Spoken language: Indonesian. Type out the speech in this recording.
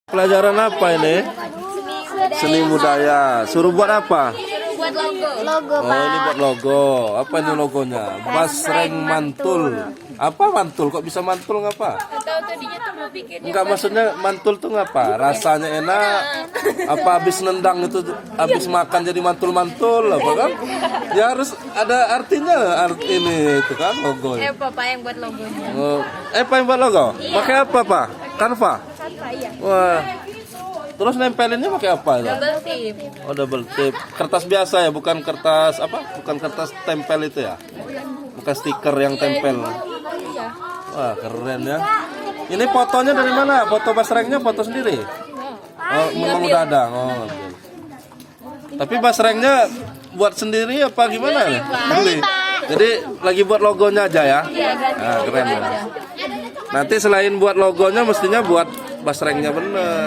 Pelajaran apa ini? Seni budaya. Suruh buat apa? Buat logo. Oh, ini buat logo. Apa ini logonya? Basreng mantul. Apa mantul? Kok bisa mantul ngapa? Atau tadinya tuh mau bikin Enggak, maksudnya mantul tuh ngapa? Rasanya enak? Apa habis nendang itu habis makan jadi mantul-mantul apa kan? Ya harus ada artinya ini itu kan logo. Papa yang buat logonya. Oh, apa yang buat logo? Pakai apa, Pak? Canva? Tanpa iya. Wah. Terus nempelinnya pakai apa itu? Double tip. Oh, double tip. Kertas biasa ya, bukan kertas apa? Bukan kertas tempel itu ya? Bukan stiker yang tempel. Iya. Wah, keren ya. Ini fotonya dari mana? Foto basrengnya foto sendiri? Oh, memang udah ada. Oh. Tapi basrengnya buat sendiri apa gimana? Beli. Jadi lagi buat logonya aja ya? Nah, keren ya. Nanti selain buat logonya mestinya buat basrengnya bener.